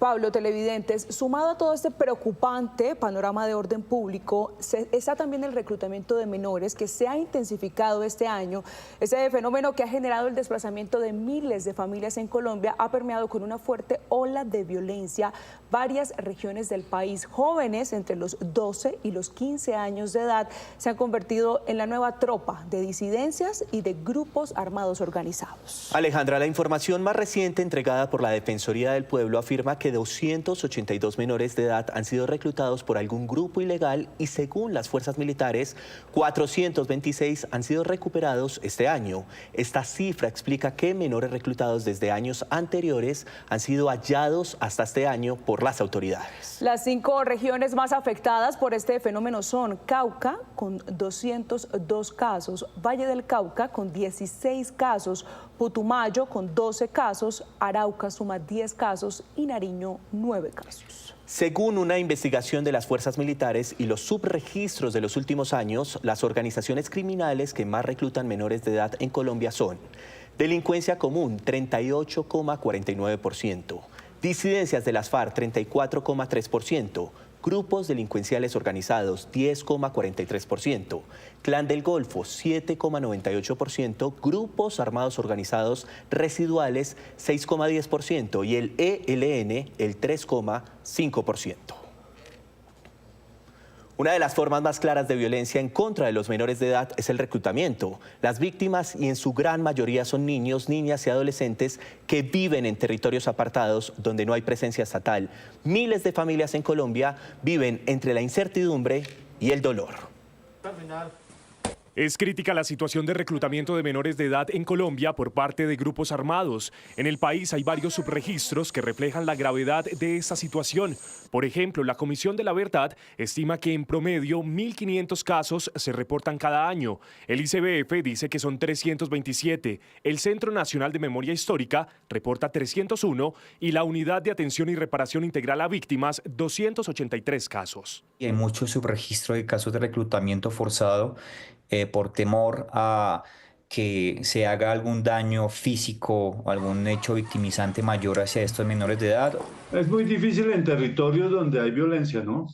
Pablo, televidentes, sumado a todo este preocupante panorama de orden público, está también el reclutamiento de menores que se ha intensificado este año. Ese fenómeno que ha generado el desplazamiento de miles de familias en Colombia ha permeado con una fuerte ola de violencia varias regiones del país. Jóvenes entre los 12 y los 15 años de edad se han convertido en la nueva tropa de disidencias y de grupos armados organizados. Alejandra, la información más reciente entregada por la Defensoría del Pueblo afirma que 282 menores de edad han sido reclutados por algún grupo ilegal y, según las fuerzas militares, 426 han sido recuperados este año. Esta cifra explica que menores reclutados desde años anteriores han sido hallados hasta este año por las autoridades. Las 5 regiones más afectadas por este fenómeno son Cauca, con 202 casos, Valle del Cauca, con 16 casos, Putumayo, con 12 casos, Arauca suma 10 casos y Nariño 9 casos. Según una investigación de las fuerzas militares y los subregistros de los últimos años, las organizaciones criminales que más reclutan menores de edad en Colombia son delincuencia común, 38,49%, disidencias de las FARC, 34,3%, grupos delincuenciales organizados, 10,43%, Clan del Golfo, 7,98%, grupos armados organizados residuales, 6,10% y el ELN, el 3,5%. Una de las formas más claras de violencia en contra de los menores de edad es el reclutamiento. Las víctimas, y en su gran mayoría son niños, niñas y adolescentes que viven en territorios apartados donde no hay presencia estatal. Miles de familias en Colombia viven entre la incertidumbre y el dolor. Es crítica la situación de reclutamiento de menores de edad en Colombia por parte de grupos armados. En el país hay varios subregistros que reflejan la gravedad de esta situación. Por ejemplo, la Comisión de la Verdad estima que en promedio 1.500 casos se reportan cada año. El ICBF dice que son 327. El Centro Nacional de Memoria Histórica reporta 301 y la Unidad de Atención y Reparación Integral a Víctimas 283 casos. Hay mucho subregistro de casos de reclutamiento forzado por temor a que se haga algún daño físico o algún hecho victimizante mayor hacia estos menores de edad. Es muy difícil en territorios donde hay violencia, ¿no?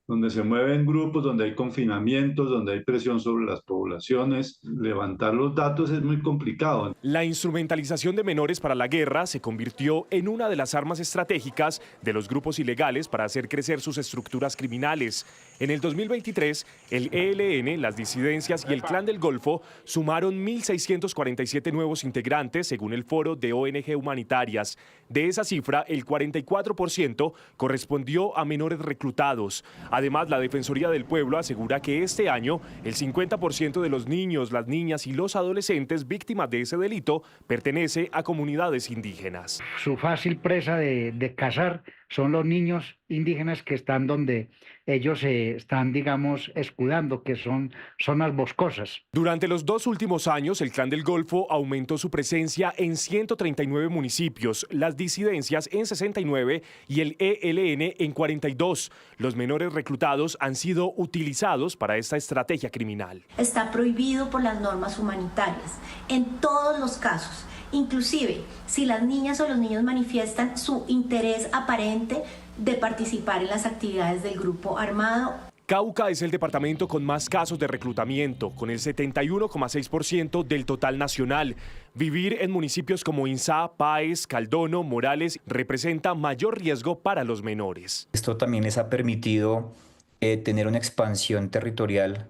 Donde se mueven grupos, donde hay confinamientos, donde hay presión sobre las poblaciones. Levantar los datos es muy complicado. La instrumentalización de menores para la guerra se convirtió en una de las armas estratégicas de los grupos ilegales para hacer crecer sus estructuras criminales. En el 2023, el ELN, las disidencias y el Clan del Golfo sumaron 1.647 nuevos integrantes, según el Foro de ONG Humanitarias. De esa cifra, el 44% correspondió a menores reclutados. Además, la Defensoría del Pueblo asegura que este año el 50% de los niños, las niñas y los adolescentes víctimas de ese delito pertenece a comunidades indígenas. Su fácil presa de cazar son los niños indígenas que están donde ellos se están, digamos, escudando, que son zonas boscosas. Durante los 2 últimos años, el Clan del Golfo aumentó su presencia en 139 municipios, las disidencias en 69 y el ELN en 42. Los menores reclutados han sido utilizados para esta estrategia criminal. Está prohibido por las normas humanitarias en todos los casos. Inclusive, si las niñas o los niños manifiestan su interés aparente de participar en las actividades del grupo armado. Cauca es el departamento con más casos de reclutamiento, con el 71,6% del total nacional. Vivir en municipios como Insá, Páez, Caldono, Morales representa mayor riesgo para los menores. Esto también les ha permitido tener una expansión territorial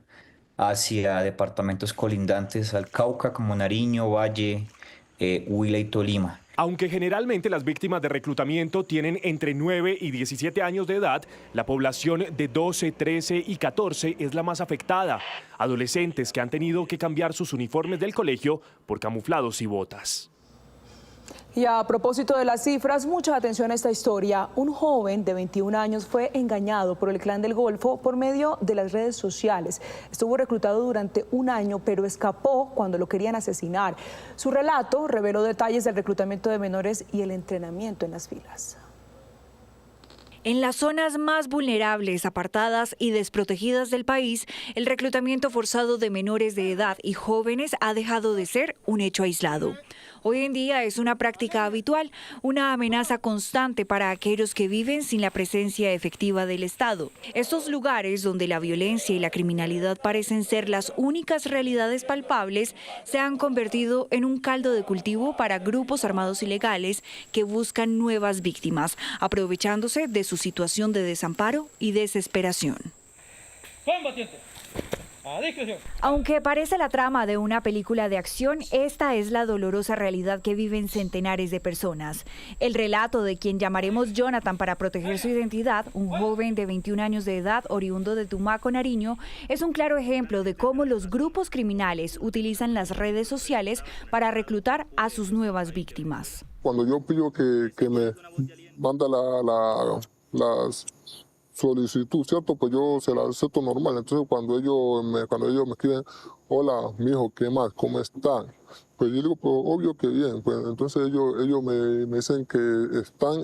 hacia departamentos colindantes al Cauca, como Nariño, Valle, Huila y Tolima. Aunque generalmente las víctimas de reclutamiento tienen entre 9 y 17 años de edad, la población de 12, 13 y 14 es la más afectada. Adolescentes que han tenido que cambiar sus uniformes del colegio por camuflados y botas. Y a propósito de las cifras, mucha atención a esta historia. Un joven de 21 años fue engañado por el Clan del Golfo por medio de las redes sociales. Estuvo reclutado durante un año, pero escapó cuando lo querían asesinar. Su relato reveló detalles del reclutamiento de menores y el entrenamiento en las filas. En las zonas más vulnerables, apartadas y desprotegidas del país, el reclutamiento forzado de menores de edad y jóvenes ha dejado de ser un hecho aislado. Hoy en día es una práctica habitual, una amenaza constante para aquellos que viven sin la presencia efectiva del Estado. Estos lugares donde la violencia y la criminalidad parecen ser las únicas realidades palpables se han convertido en un caldo de cultivo para grupos armados ilegales que buscan nuevas víctimas, aprovechándose de su situación de desamparo y desesperación. Combatiente. Aunque parece la trama de una película de acción, esta es la dolorosa realidad que viven centenares de personas. El relato de quien llamaremos Jonathan para proteger su identidad, un joven de 21 años de edad, oriundo de Tumaco, Nariño, es un claro ejemplo de cómo los grupos criminales utilizan las redes sociales para reclutar a sus nuevas víctimas. Cuando yo pido que me manda las solicitud, ¿cierto? Pues yo se la acepto normal. Entonces cuando ellos me escriben, hola, mijo, ¿qué más? ¿Cómo están? Pues yo digo, pues obvio que bien. Pues entonces ellos me dicen que están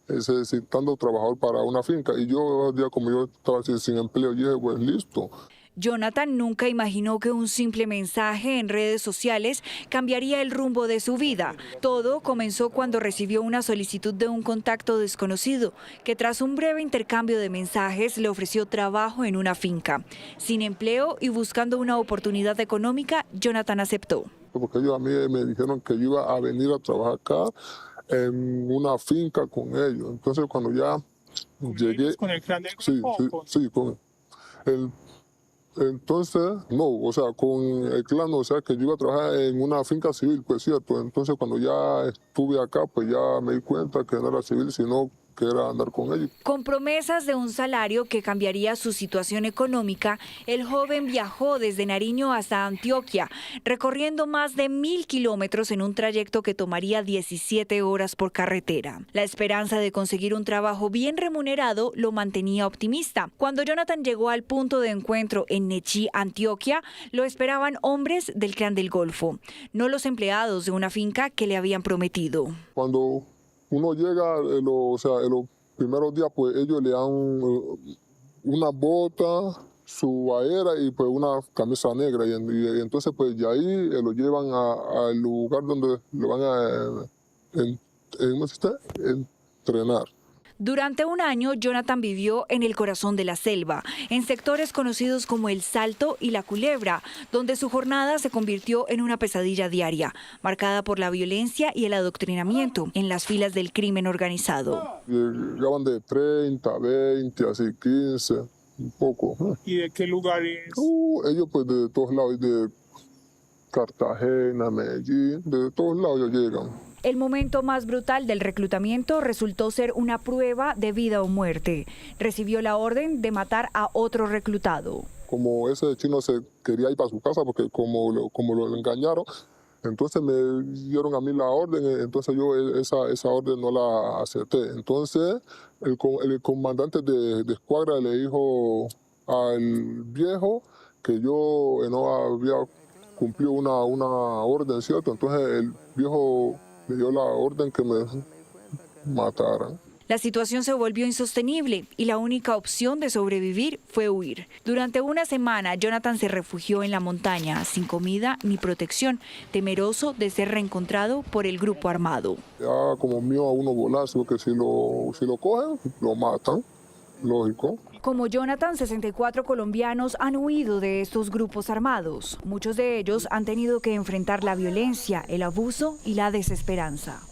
necesitando trabajador para una finca. Y yo, como yo estaba sin empleo, yo dije, pues listo. Jonathan nunca imaginó que un simple mensaje en redes sociales cambiaría el rumbo de su vida. Todo comenzó cuando recibió una solicitud de un contacto desconocido, que tras un breve intercambio de mensajes le ofreció trabajo en una finca. Sin empleo y buscando una oportunidad económica, Jonathan aceptó. Porque ellos a mí me dijeron que yo iba a venir a trabajar acá en una finca con ellos. Entonces cuando ya llegué... ¿Con el clan del grupo? Sí, con el... Entonces, no, o sea, con el clan, o sea, que yo iba a trabajar en una finca civil, pues cierto. Entonces, cuando ya estuve acá, pues ya me di cuenta que no era civil, sino que era andar con ellos. Con promesas de un salario que cambiaría su situación económica, el joven viajó desde Nariño hasta Antioquia, recorriendo más de 1000 kilómetros en un trayecto que tomaría 17 horas por carretera. La esperanza de conseguir un trabajo bien remunerado lo mantenía optimista. Cuando Jonathan llegó al punto de encuentro en Nechí, Antioquia, lo esperaban hombres del Clan del Golfo, no los empleados de una finca que le habían prometido. Cuando uno llega, en los primeros días, pues ellos le dan una bota, su bahera y pues una camisa negra. Y entonces pues de ahí lo llevan al lugar donde lo van a entrenar. Durante un año, Jonathan vivió en el corazón de la selva, en sectores conocidos como El Salto y La Culebra, donde su jornada se convirtió en una pesadilla diaria, marcada por la violencia y el adoctrinamiento en las filas del crimen organizado. Llegaban de 30, 20, así 15, un poco. ¿Y de qué lugares? Ellos pues de todos lados, de Cartagena, Medellín, de todos lados ellos llegan. El momento más brutal del reclutamiento resultó ser una prueba de vida o muerte. Recibió la orden de matar a otro reclutado. Como ese chino se quería ir para su casa porque como lo engañaron, entonces me dieron a mí la orden, entonces yo esa orden no la acepté. Entonces el comandante de escuadra le dijo al viejo que yo no había cumplido una orden, ¿cierto? Entonces el viejo me dio la orden que me mataran. La situación se volvió insostenible y la única opción de sobrevivir fue huir. Durante una semana, Jonathan se refugió en la montaña, sin comida ni protección, temeroso de ser reencontrado por el grupo armado. Ya como miedo a uno volar, porque si lo cogen, lo matan, lógico. Como Jonathan, 64 colombianos han huido de estos grupos armados. Muchos de ellos han tenido que enfrentar la violencia, el abuso y la desesperanza.